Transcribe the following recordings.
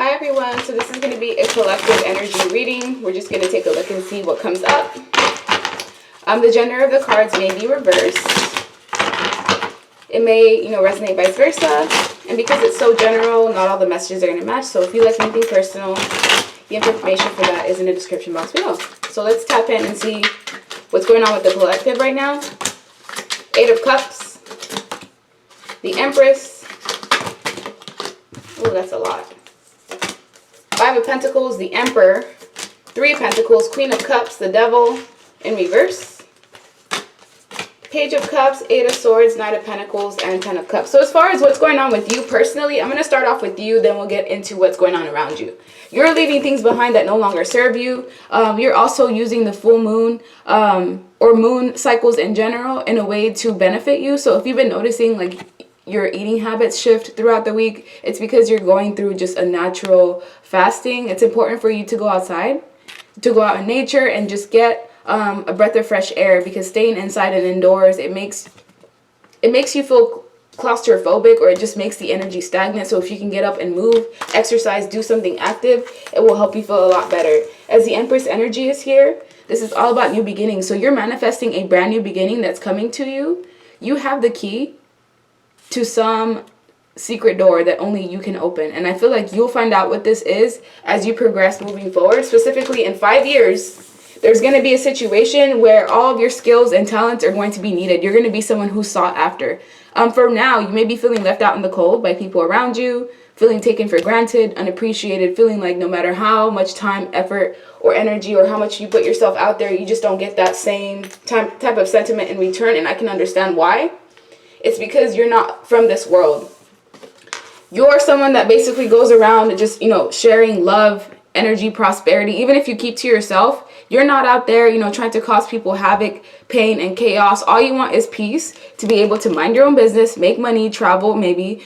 Hi everyone, so this is going to be a collective energy reading. We're just going to take a look and see what comes up. The gender of the cards may be reversed. It may, resonate vice versa. And because it's so general, not all the messages are going to match. So if you like anything personal, the information for that is in the description box below. So let's tap in and see what's going on with the collective right now. 8 of Cups. The Empress. Oh, that's a lot. 5 of Pentacles, the Emperor. 3 of Pentacles, Queen of Cups, the Devil in reverse. Page of Cups, 8 of Swords, 9 of Pentacles, and 10 of Cups. So as far as what's going on with you personally, I'm going to start off with you, then we'll get into what's going on around you. You're leaving things behind that no longer serve you. You're also using the full moon or moon cycles in general in a way to benefit you. So if you've been noticing like your eating habits shift throughout the week, it's because you're going through just a natural fasting. It's important for you to go outside, to go out in nature and just get a breath of fresh air, because staying inside and indoors, it makes you feel claustrophobic, or it just makes the energy stagnant. So if you can get up and move, exercise, do something active, it will help you feel a lot better. As the Empress energy is here, this is all about new beginnings. So you're manifesting a brand new beginning that's coming to you. You have the key to some secret door that only you can open. And I feel like you'll find out what this is as you progress moving forward. Specifically in 5 years, there's going to be a situation where all of your skills and talents are going to be needed. You're going to be someone who's sought after. For now, you may be feeling left out in the cold by people around you, feeling taken for granted, unappreciated, feeling like no matter how much time, effort, or energy, or how much you put yourself out there, you just don't get that same type of sentiment in return. And I can understand why. It's because you're not from this world. You're someone that basically goes around just, sharing love, energy, prosperity. Even if you keep to yourself, you're not out there, trying to cause people havoc, pain, and chaos. All you want is peace, to be able to mind your own business, make money, travel, maybe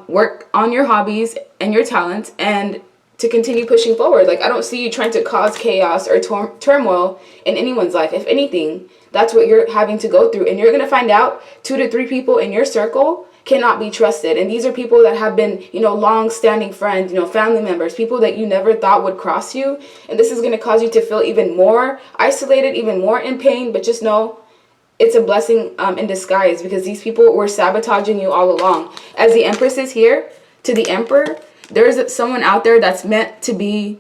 work on your hobbies and your talents, and to continue pushing forward. Like, I don't see you trying to cause chaos or turmoil in anyone's life. If anything, that's what you're having to go through. And you're going to find out 2 to 3 people in your circle cannot be trusted. And these are people that have been, long-standing friends, family members, people that you never thought would cross you. And this is going to cause you to feel even more isolated, even more in pain. But just know it's a blessing in disguise, because these people were sabotaging you all along. As the Empress is here to the Emperor, there's someone out there that's meant to be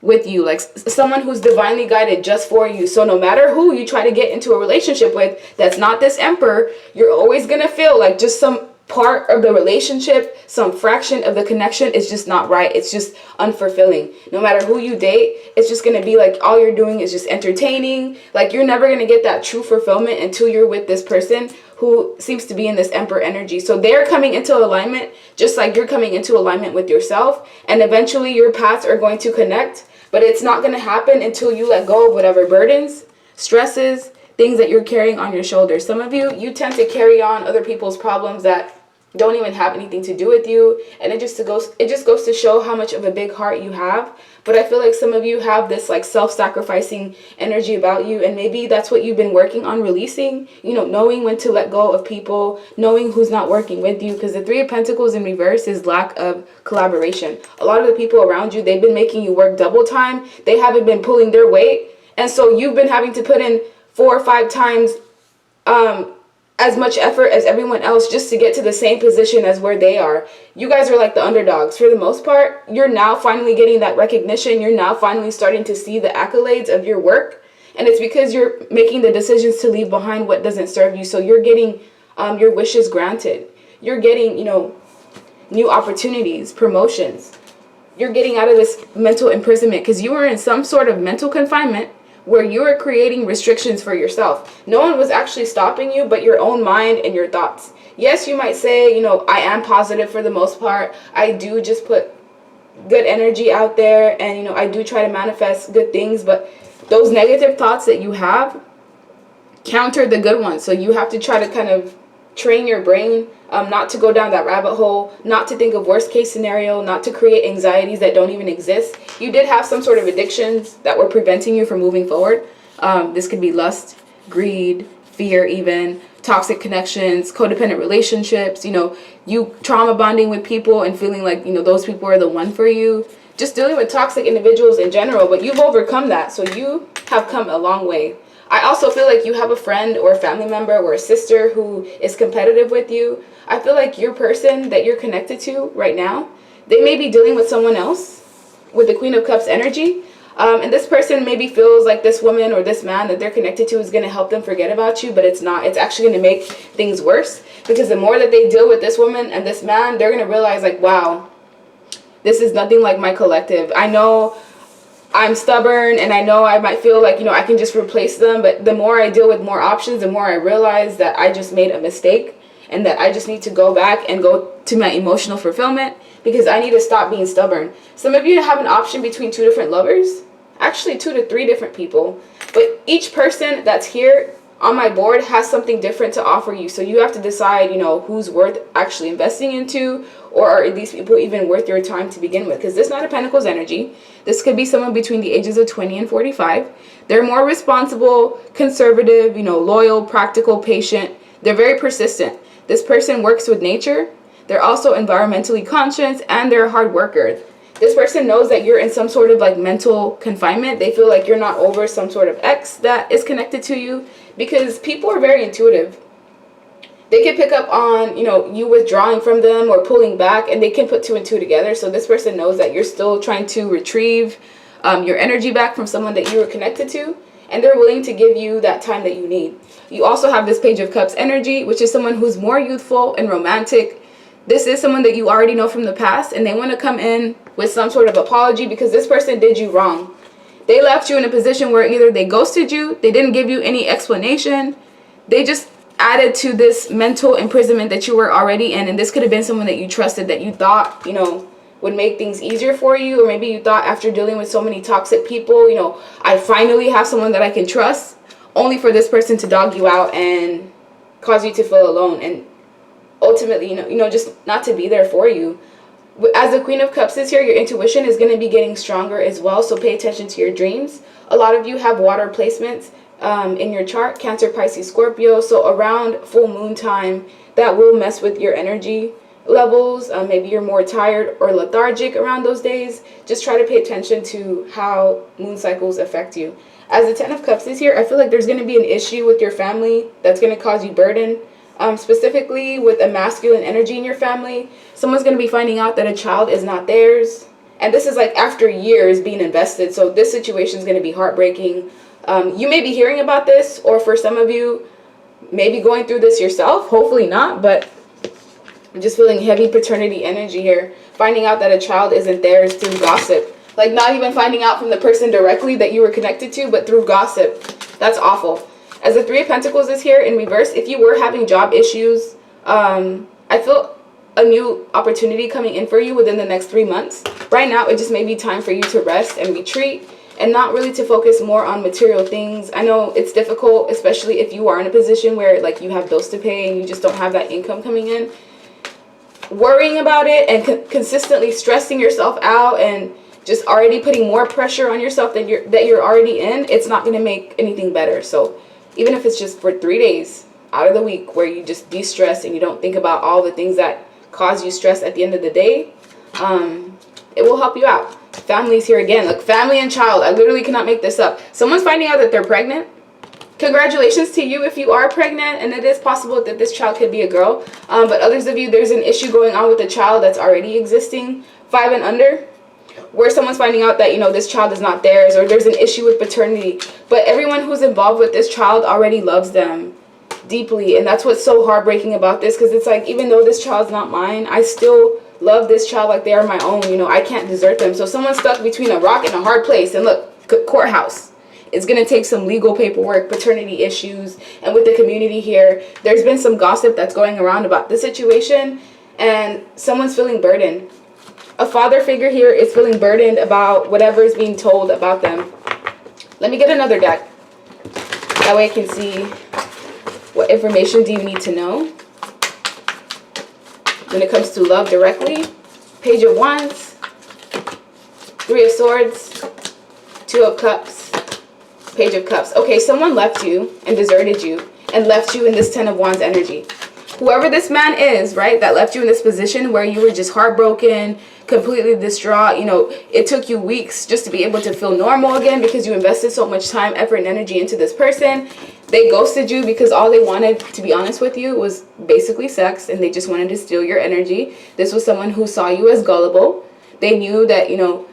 with you, like someone who's divinely guided just for you. So no matter who you try to get into a relationship with that's not this Emperor, you're always gonna feel like just some part of the relationship, some fraction of the connection is just not right. It's just unfulfilling. No matter who you date, it's just gonna be like all you're doing is just entertaining. Like, you're never gonna get that true fulfillment until you're with this person who seems to be in this Emperor energy. So they're coming into alignment just like you're coming into alignment with yourself, and eventually your paths are going to connect. But it's not going to happen until you let go of whatever burdens, stresses, things that you're carrying on your shoulders. Some of you tend to carry on other people's problems that don't even have anything to do with you. And it just goes to show how much of a big heart you have. But I feel like some of you have this like self-sacrificing energy about you. And maybe that's what you've been working on releasing, knowing when to let go of people, knowing who's not working with you. Because the 3 of Pentacles in reverse is lack of collaboration. A lot of the people around you, they've been making you work double time. They haven't been pulling their weight. And so you've been having to put in 4 or 5 times as much effort as everyone else just to get to the same position as where they are. You guys are like the underdogs. For the most part, you're now finally getting that recognition. You're now finally starting to see the accolades of your work. And it's because you're making the decisions to leave behind what doesn't serve you. So you're getting your wishes granted. You're getting, new opportunities, promotions. You're getting out of this mental imprisonment because you were in some sort of mental confinement where you are creating restrictions for yourself. No one was actually stopping you but your own mind and your thoughts. Yes, you might say, I am positive for the most part. I do just put good energy out there, and, I do try to manifest good things, but those negative thoughts that you have counter the good ones. So you have to try to kind of train your brain not to go down that rabbit hole, not to think of worst case scenario, not to create anxieties that don't even exist. You did have some sort of addictions that were preventing you from moving forward. This could be lust, greed, fear even, toxic connections, codependent relationships, you know, you trauma bonding with people and feeling like, you know, those people are the one for you. Just dealing with toxic individuals in general, but you've overcome that. So you have come a long way. I also feel like you have a friend or a family member or a sister who is competitive with you. I feel like your person that you're connected to right now, they may be dealing with someone else with the Queen of Cups energy. And this person maybe feels like this woman or this man that they're connected to is going to help them forget about you, but it's not. It's actually going to make things worse, because the more that they deal with this woman and this man, they're going to realize like, wow, this is nothing like my collective. I know I'm stubborn and I know I might feel like, you know, I can just replace them. But the more I deal with more options, the more I realize that I just made a mistake and that I just need to go back and go to my emotional fulfillment, because I need to stop being stubborn. Some of you have an option between 2 different lovers, actually 2 to 3 different people. But each person that's here on my board has something different to offer you. So you have to decide, you know, who's worth actually investing into, or are these people even worth your time to begin with? Because this is not a Pentacles energy. This could be someone between the ages of 20 and 45. They're more responsible, conservative, you know, loyal, practical, patient. They're very persistent. This person works with nature. They're also environmentally conscious, and they're a hard worker. This person knows that you're in some sort of like mental confinement. They feel like you're not over some sort of ex that is connected to you, because people are very intuitive. They can pick up on, you know, you withdrawing from them or pulling back, and they can put 2 and 2 together. So this person knows that you're still trying to retrieve your energy back from someone that you were connected to, and they're willing to give you that time that you need. You also have this Page of Cups energy, which is someone who's more youthful and romantic. This is someone that you already know from the past, and they want to come in with some sort of apology because this person did you wrong. They left you in a position where either they ghosted you, they didn't give you any explanation, they just added to this mental imprisonment that you were already in. And this could have been someone that you trusted, that you thought, you know, would make things easier for you. Or maybe you thought, after dealing with so many toxic people, you know, I finally have someone that I can trust, only for this person to dog you out and cause you to feel alone. And ultimately, you know, just not to be there for you. As the Queen of Cups is here, your intuition is going to be getting stronger as well. So pay attention to your dreams. A lot of you have water placements in your chart, Cancer, Pisces, Scorpio. So around full moon time, that will mess with your energy levels. Maybe you're more tired or lethargic around those days. Just try to pay attention to how moon cycles affect you. As the Ten of Cups is here, I feel like there's going to be an issue with your family that's going to cause you burden. Specifically with a masculine energy in your family. Someone's going to be finding out that a child is not theirs. And this is like after years being invested. So this situation is going to be heartbreaking. You may be hearing about this, or for some of you, maybe going through this yourself. Hopefully not, but I'm just feeling heavy paternity energy here. Finding out that a child isn't theirs through gossip. Like not even finding out from the person directly that you were connected to, but through gossip. That's awful. As the Three of Pentacles is here in reverse, if you were having job issues, I feel a new opportunity coming in for you within the next 3 months. Right now, it just may be time for you to rest and retreat and not really to focus more on material things. I know it's difficult, especially if you are in a position where like you have bills to pay and you just don't have that income coming in. Worrying about it and consistently stressing yourself out and just already putting more pressure on yourself that you're already in, it's not going to make anything better. So even if it's just for 3 days out of the week where you just de-stress and you don't think about all the things that cause you stress at the end of the day, it will help you out. Family's here again. Look, family and child. I literally cannot make this up. Someone's finding out that they're pregnant. Congratulations to you if you are pregnant, and it is possible that this child could be a girl. But others of you, there's an issue going on with a child that's already existing, 5 and under, where someone's finding out that, you know, this child is not theirs, or there's an issue with paternity. But everyone who's involved with this child already loves them deeply, and that's what's so heartbreaking about this, because it's like, even though this child's not mine, I still love this child like they are my own. You know, I can't desert them. So someone's stuck between a rock and a hard place, and look, courthouse. It's going to take some legal paperwork, paternity issues, and with the community here, there's been some gossip that's going around about the situation, and someone's feeling burdened. A father figure here is feeling burdened about whatever is being told about them. Let me get another deck. That way I can see what information do you need to know when it comes to love directly. Page of Wands, 3 of Swords, 2 of Cups, Page of Cups. Okay, someone left you and deserted you. and left you in this 10 of Wands energy. Whoever this man is, right, that left you in this position where you were just heartbroken, completely distraught, you know, it took you weeks just to be able to feel normal again because you invested so much time, effort, and energy into this person. They ghosted you because all they wanted, to be honest with you, was basically sex, and they just wanted to steal your energy. This was someone who saw you as gullible. They knew that, you know,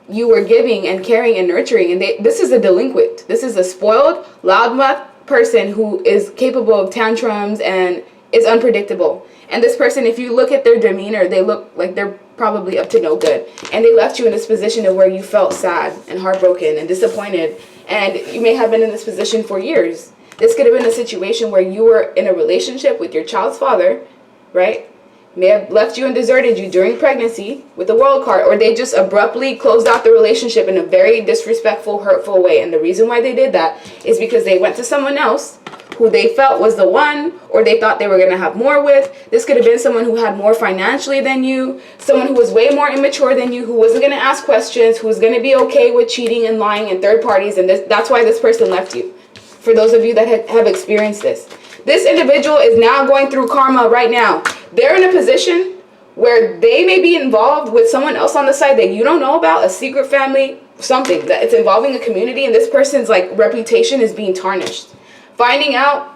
you were giving and caring and nurturing, and this is a delinquent. This is a spoiled, loudmouth person who is capable of tantrums and is unpredictable. And this person, if you look at their demeanor, they look like they're probably up to no good. And they left you in this position of where you felt sad and heartbroken and disappointed. And you may have been in this position for years. This could have been a situation where you were in a relationship with your child's father, right? May have left you and deserted you during pregnancy with the World card, or they just abruptly closed out the relationship in a very disrespectful, hurtful way. And the reason why they did that is because they went to someone else who they felt was the one, or they thought they were going to have more with. This could have been someone who had more financially than you, someone who was way more immature than you, who wasn't going to ask questions, who was going to be okay with cheating and lying and third parties. And that's why this person left you. For those of you that have experienced this. This individual is now going through karma right now. They're in a position where they may be involved with someone else on the side that you don't know about, a secret family, something that it's involving a community, and this person's like reputation is being tarnished. Finding out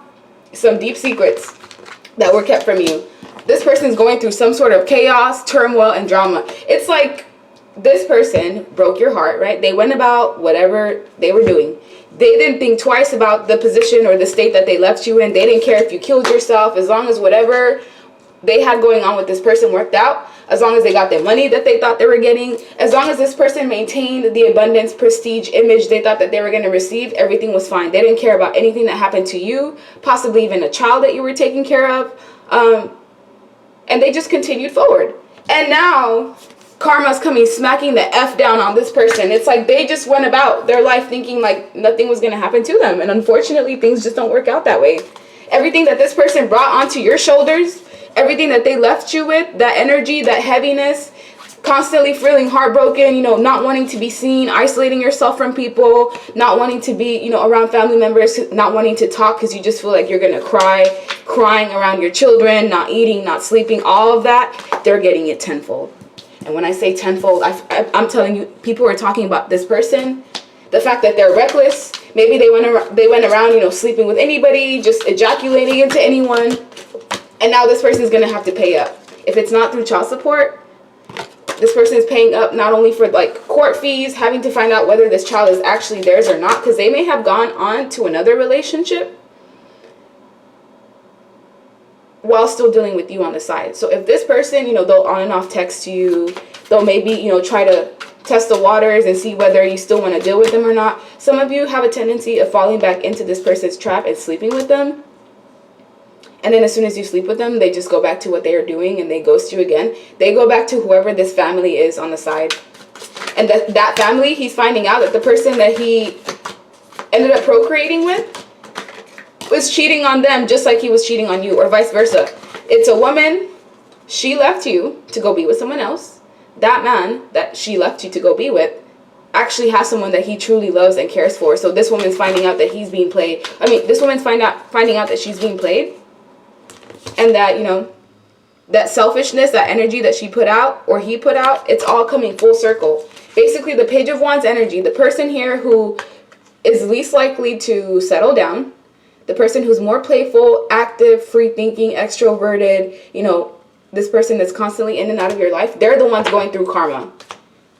some deep secrets that were kept from you. This person's going through some sort of chaos, turmoil, and drama. It's like this person broke your heart, right? They went about whatever they were doing. They didn't think twice about the position or the state that they left you in. They didn't care if you killed yourself, as long as whatever they had going on with this person worked out, as long as they got the money that they thought they were getting, as long as this person maintained the abundance, prestige, image they thought that they were going to receive, everything was fine. They didn't care about anything that happened to you, possibly even a child that you were taking care of, and they just continued forward. And now karma's coming smacking the F down on this person. It's like they just went about their life thinking like nothing was going to happen to them, and unfortunately things just don't work out that way. Everything that this person brought onto your shoulders, everything that they left you with, that energy, that heaviness, constantly feeling heartbroken, you know, not wanting to be seen, isolating yourself from people, not wanting to be, you know, around family members, not wanting to talk because you just feel like you're going to cry, crying around your children, not eating, not sleeping, all of that, they're getting it tenfold. And when I say tenfold, I'm telling you, people are talking about this person, the fact that they're reckless. Maybe they went around, you know, sleeping with anybody, just ejaculating into anyone. And now this person is going to have to pay up. If it's not through child support, this person is paying up not only for like court fees, having to find out whether this child is actually theirs or not, because they may have gone on to another relationship while still dealing with you on the side. So if this person, you know, they'll on and off text you, they'll maybe, you know, try to test the waters and see whether you still want to deal with them or not. Some of you have a tendency of falling back into this person's trap and sleeping with them. And then as soon as you sleep with them, they just go back to what they are doing and they ghost you again. They go back to whoever this family is on the side. And that family, he's finding out that the person that he ended up procreating with was cheating on them just like he was cheating on you, or vice versa. It's a woman, she left you to go be with someone else. That man that she left you to go be with actually has someone that he truly loves and cares for. So this woman's finding out that he's being played. This woman's finding out that she's being played. And that, you know, that selfishness, that energy that she put out or he put out, it's all coming full circle. Basically, the Page of Wands energy, the person here who is least likely to settle down, the person who's more playful, active, free-thinking, extroverted, you know, this person that's constantly in and out of your life, they're the ones going through karma.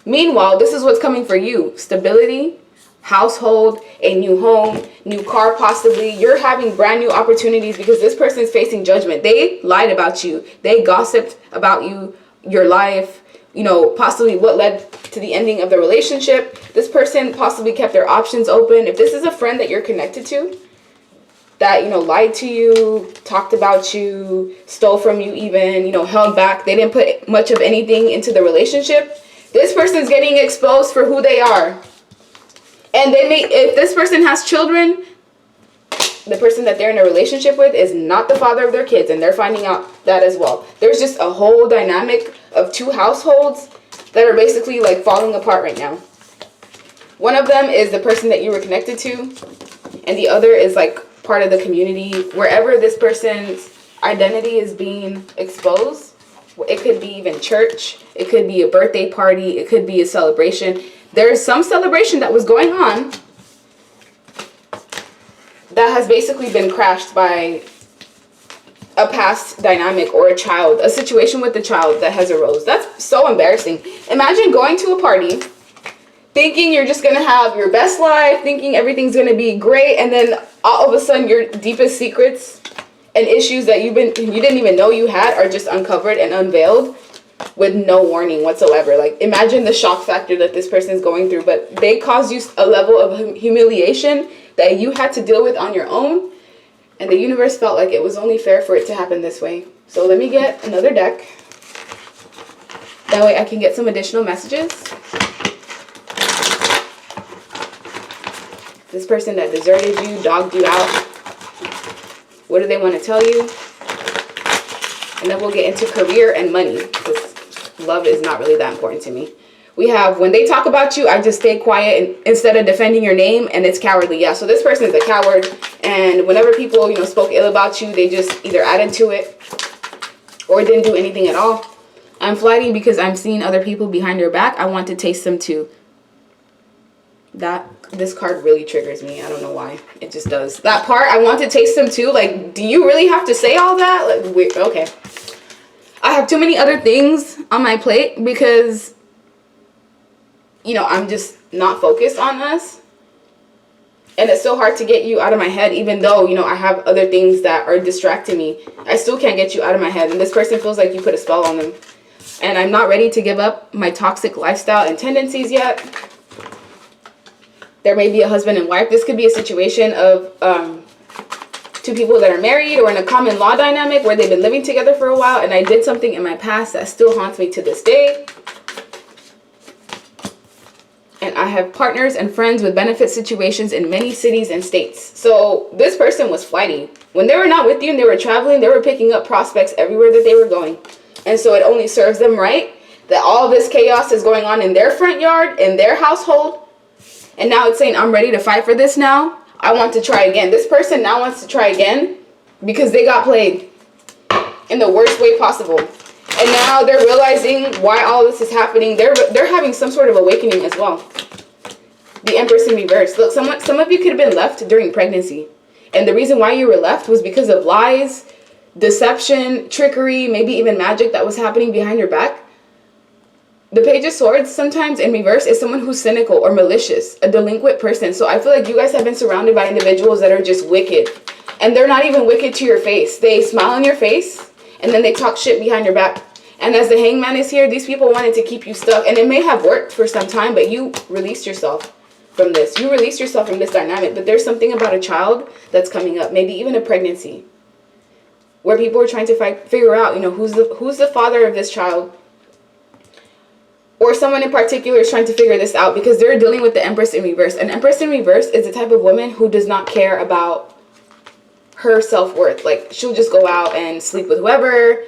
Meanwhile, this is what's coming for you. Stability, household, a new home, new car possibly. You're having brand new opportunities because this person is facing judgment. They lied about you. They gossiped about you, your life, you know, possibly what led to the ending of the relationship. This person possibly kept their options open. If this is a friend that you're connected to, that, you know, lied to you, talked about you, stole from you even, you know, held back, they didn't put much of anything into the relationship, this person's getting exposed for who they are. And they may, if this person has children, the person that they're in a relationship with is not the father of their kids, and they're finding out that as well. There's just a whole dynamic of two households that are basically like falling apart right now. One of them is the person that you were connected to, and the other is like part of the community, wherever this person's identity is being exposed. It could be even church. It could be a birthday party. It could be a celebration. There's some celebration that was going on that has basically been crashed by a past dynamic or a child, a situation with the child that has arose. That's so embarrassing. Imagine going to a party thinking you're just gonna have your best life, thinking everything's gonna be great, and then all of a sudden your deepest secrets and issues that you didn't even know you had are just uncovered and unveiled with no warning whatsoever. Like, imagine the shock factor that this person is going through, but they caused you a level of humiliation that you had to deal with on your own, and the universe felt like it was only fair for it to happen this way. So let me get another deck. That way I can get some additional messages. This person that deserted you, dogged you out, what do they want to tell you? And then we'll get into career and money, because love is not really that important to me. We have, when they talk about you, I just stay quiet and instead of defending your name, and it's cowardly. Yeah, so this person is a coward, and whenever people, you know, spoke ill about you, they just either added to it or didn't do anything at all. I'm flighting because I'm seeing other people behind your back. I want to taste them too. This card really triggers me. I don't know why. It just does. That part, I want to taste them too. Like, do you really have to say all that? Like, okay. I have too many other things on my plate because, you know, I'm just not focused on us. And it's so hard to get you out of my head, even though, you know, I have other things that are distracting me. I still can't get you out of my head. And this person feels like you put a spell on them. And I'm not ready to give up my toxic lifestyle and tendencies yet. There may be a husband and wife. This could be a situation of two people that are married or in a common law dynamic where they've been living together for a while. And I did something in my past that still haunts me to this day. And I have partners and friends with benefit situations in many cities and states. So this person was flighty. When they were not with you and they were traveling, they were picking up prospects everywhere that they were going. And so it only serves them right that all this chaos is going on in their front yard, in their household. And now it's saying, I'm ready to fight for this now. I want to try again. This person now wants to try again because they got played in the worst way possible. And now they're realizing why all this is happening. They're having some sort of awakening as well. The Empress in reverse. Look, some of you could have been left during pregnancy. And the reason why you were left was because of lies, deception, trickery, maybe even magic that was happening behind your back. The Page of Swords sometimes in reverse is someone who's cynical or malicious, a delinquent person. So I feel like you guys have been surrounded by individuals that are just wicked. And they're not even wicked to your face. They smile in your face and then they talk shit behind your back. And as the Hangman is here, these people wanted to keep you stuck. And it may have worked for some time, but you released yourself from this. You released yourself from this dynamic. But there's something about a child that's coming up, maybe even a pregnancy, where people are trying to figure out, you know, who's the father of this child. Or someone in particular is trying to figure this out because they're dealing with the Empress in reverse. An Empress in reverse is the type of woman who does not care about her self-worth. Like, she'll just go out and sleep with whoever,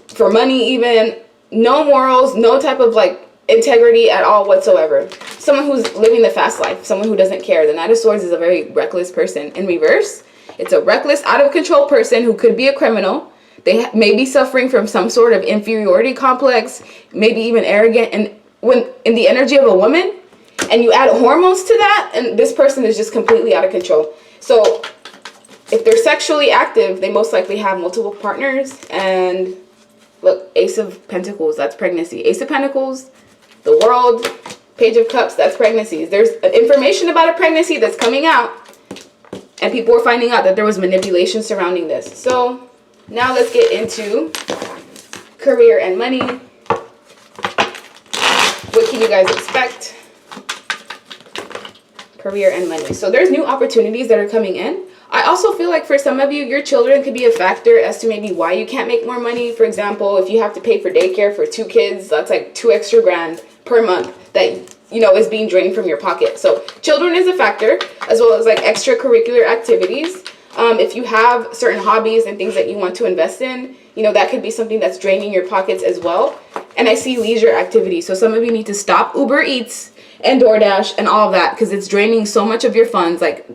for money even. No morals, no type of, like, integrity at all whatsoever. Someone who's living the fast life, someone who doesn't care. The Knight of Swords is a very reckless person. In reverse, it's a reckless, out-of-control person who could be a criminal. They may be suffering from some sort of inferiority complex, maybe even arrogant. And when in the energy of a woman, and you add hormones to that, and this person is just completely out of control. So if they're sexually active, they most likely have multiple partners. And look, Ace of Pentacles, that's pregnancy. Ace of Pentacles, the World, Page of Cups, that's pregnancies. There's information about a pregnancy that's coming out, and people are finding out that there was manipulation surrounding this. So now let's get into career and money. What can you guys expect? Career and money. So there's new opportunities that are coming in. I also feel like for some of you, your children could be a factor as to maybe why you can't make more money. For example, if you have to pay for daycare for 2 kids, that's like $2 extra per month that, you know, is being drained from your pocket. So children is a factor, as well as like extracurricular activities. If you have certain hobbies and things that you want to invest in, you know, that could be something that's draining your pockets as well. And I see leisure activities. So some of you need to stop Uber Eats and DoorDash and all of that because it's draining so much of your funds. Like,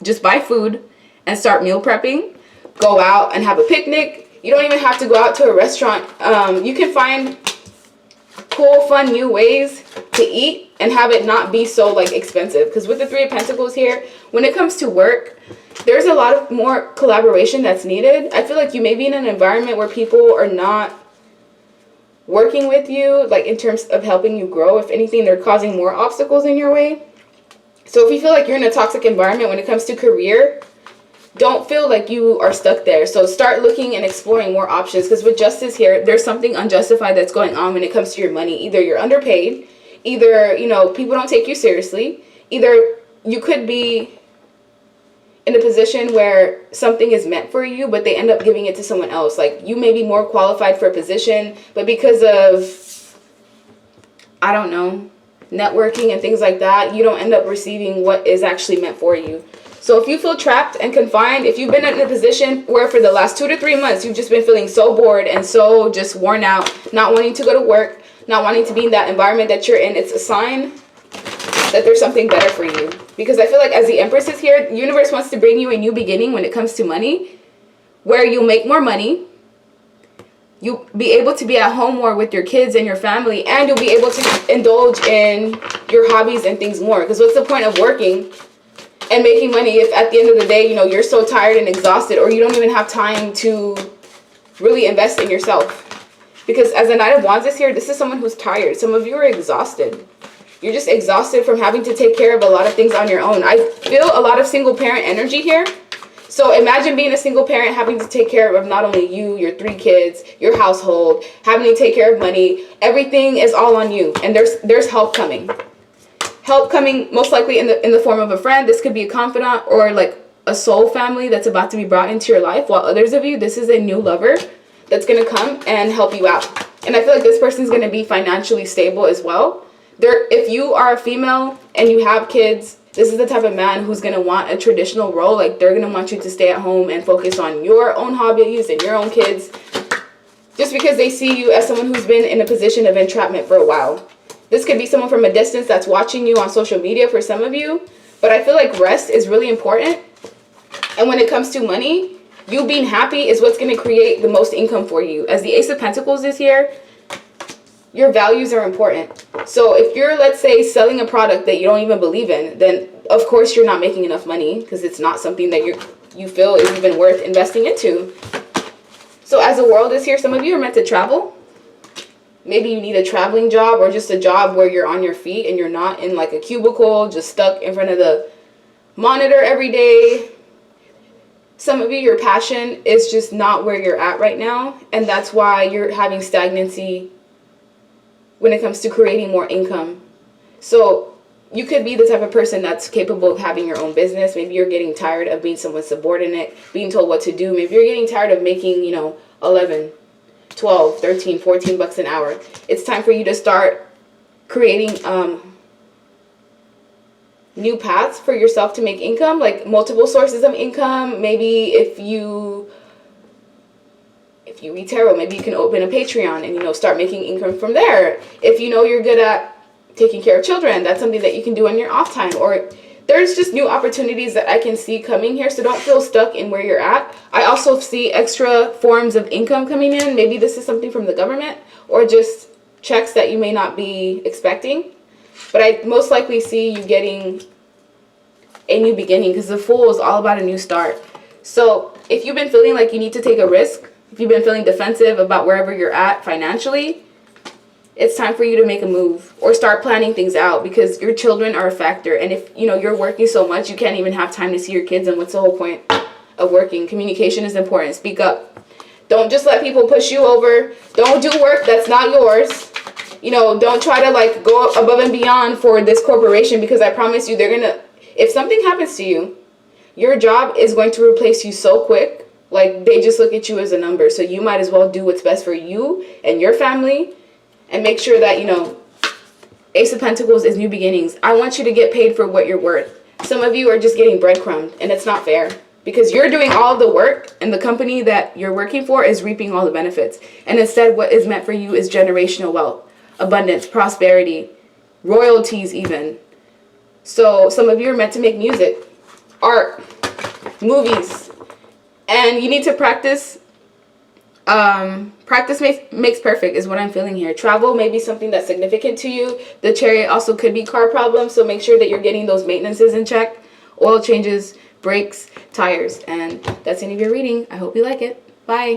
Just buy food and start meal prepping. Go out and have a picnic. You don't even have to go out to a restaurant. You can find cool, fun, new ways to eat and have it not be so like expensive. Because with the Three of Pentacles here, when it comes to work, there's a lot of more collaboration that's needed. I feel like you may be in an environment where people are not working with you, like in terms of helping you grow. If anything, they're causing more obstacles in your way. So if you feel like you're in a toxic environment when it comes to career, don't feel like you are stuck there. So start looking and exploring more options, because with Justice here, there's something unjustified that's going on when it comes to your money. Either you're underpaid, either, you know, people don't take you seriously, either you could be in a position where something is meant for you, but they end up giving it to someone else. Like, you may be more qualified for a position, but because of, I don't know, networking and things like that, you don't end up receiving what is actually meant for you. So if you feel trapped and confined, if you've been in a position where for the last 2 to 3 months, you've just been feeling so bored and so just worn out, not wanting to go to work, not wanting to be in that environment that you're in, it's a sign that there's something better for you. Because I feel like as the Empress is here, the universe wants to bring you a new beginning when it comes to money, where you'll make more money, you'll be able to be at home more with your kids and your family, and you'll be able to indulge in your hobbies and things more. Because what's the point of working and making money if at the end of the day, you know, you're so tired and exhausted, or you don't even have time to really invest in yourself? Because as the Knight of Wands is here, this is someone who's tired. Some of you are exhausted. You're just exhausted from having to take care of a lot of things on your own. I feel a lot of single parent energy here. So imagine being a single parent, having to take care of not only you, your 3 kids, your household, having to take care of money. Everything is all on you, and there's help coming. Help coming most likely in the form of a friend. This could be a confidant or like a soul family that's about to be brought into your life. While others of you, this is a new lover that's going to come and help you out. And I feel like this person's going to be financially stable as well. If you are a female and you have kids, this is the type of man who's going to want a traditional role. Like, they're going to want you to stay at home and focus on your own hobbies and your own kids, just because they see you as someone who's been in a position of entrapment for a while. This could be someone from a distance that's watching you on social media for some of you. But I feel like rest is really important. And when it comes to money, you being happy is what's going to create the most income for you. As the Ace of Pentacles is here, your values are important. So if you're, let's say, selling a product that you don't even believe in, then of course you're not making enough money, because it's not something that you feel is even worth investing into. So as the World is here, some of you are meant to travel. Maybe you need a traveling job, or just a job where you're on your feet and you're not in like a cubicle, just stuck in front of the monitor every day. Some of you, your passion is just not where you're at right now, and that's why you're having stagnancy when it comes to creating more income. So you could be the type of person that's capable of having your own business. Maybe you're getting tired of being someone's subordinate, being told what to do. Maybe you're getting tired of making, you know, 11, 12, 13, 14 bucks an hour. It's time for you to start creating new paths for yourself to make income, like multiple sources of income. Maybe if you read tarot, maybe you can open a Patreon and, you know, start making income from there. If you know you're good at taking care of children, that's something that you can do on your off time. Or there's just new opportunities that I can see coming here. So don't feel stuck in where you're at. I also see extra forms of income coming in. Maybe this is something from the government, or just checks that you may not be expecting. But I most likely see you getting a new beginning, because the Fool is all about a new start. So if you've been feeling like you need to take a risk, if you've been feeling defensive about wherever you're at financially, it's time for you to make a move or start planning things out, because your children are a factor. And if, you know, you're working so much, you can't even have time to see your kids. And what's the whole point of working? Communication is important. Speak up. Don't just let people push you over. Don't do work that's not yours. You know, don't try to like go above and beyond for this corporation, because I promise you, they're going to, if something happens to you, your job is going to replace you so quick. Like, they just look at you as a number. So you might as well do what's best for you and your family, and make sure that, you know, Ace of Pentacles is new beginnings. I want you to get paid for what you're worth. Some of you are just getting breadcrumbed, and it's not fair, because you're doing all the work and the company that you're working for is reaping all the benefits. And instead, what is meant for you is generational wealth, abundance, prosperity, royalties even. So some of you are meant to make music, art, movies. And you need to practice. Practice makes perfect is what I'm feeling here. Travel may be something that's significant to you. The Chariot also could be car problems, so make sure that you're getting those maintenances in check. Oil changes, brakes, tires. And that's the end of your reading. I hope you like it. Bye.